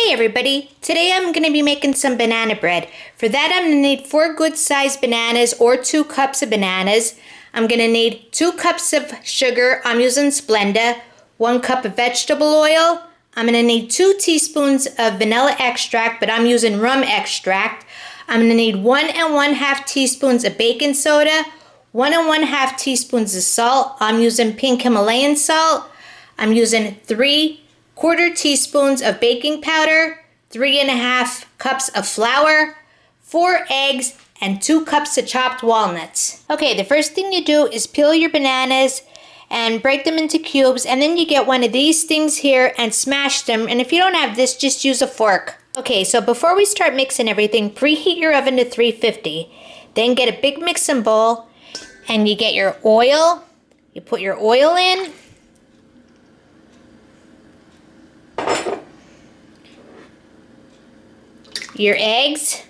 Hey everybody, today I'm going to be making some banana bread. For that I'm going to need 4 good sized bananas or 2 cups of bananas. I'm going to need 2 cups of sugar, I'm using Splenda, 1 cup of vegetable oil. I'm going to need 2 teaspoons of vanilla extract, but I'm using rum extract. I'm going to need 1 1/2 teaspoons of baking soda, 1 1/2 teaspoons of salt. I'm using pink Himalayan salt. I'm using 3/4 teaspoons of baking powder, 3 1/2 cups of flour, 4 eggs, and 2 cups of chopped walnuts. Okay, the first thing you do is peel your bananas and break them into cubes, and then you get one of these things here and smash them, and if you don't have this, just use a fork. Okay, so before we start mixing everything, preheat your oven to 350. Then get a big mixing bowl, and you get your oil. You put your oil in. Your eggs,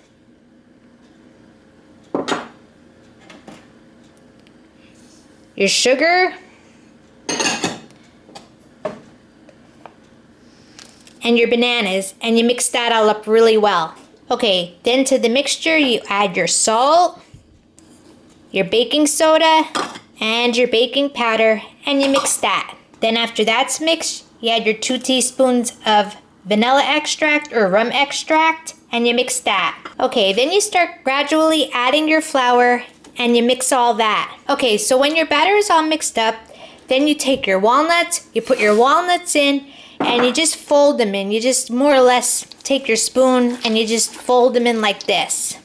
your sugar, and your bananas, and you mix that all up really well. Okay, then to the mixture you add your salt, your baking soda, and your baking powder, and you mix that. Then after that's mixed, you add your 2 teaspoons of vanilla extract or rum extract, and you mix that. Okay, then you start gradually adding your flour and you mix all that. Okay, so when your batter is all mixed up, then you take your walnuts, you put your walnuts in, and you just fold them in. You just more or less take your spoon and you just fold them in like this.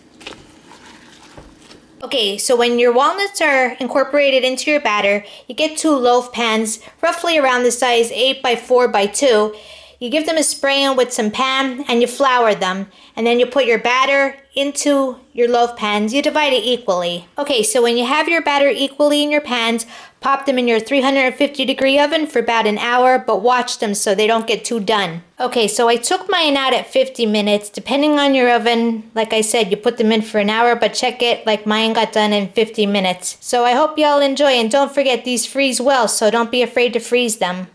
Okay, so when your walnuts are incorporated into your batter, you get 2 loaf pans, roughly around the size 8 by 4 by 2. You give them a spray on with some Pam and you flour them, and then you put your batter into your loaf pans. You divide it equally. Okay, so when you have your batter equally in your pans, pop them in your 350-degree oven for about an hour, but watch them so they don't get too done. Okay, so I took mine out at 50 minutes. Depending on your oven, like I said, you put them in for an hour, but check it, like mine got done in 50 minutes. So I hope y'all enjoy, and don't forget these freeze well, so don't be afraid to freeze them.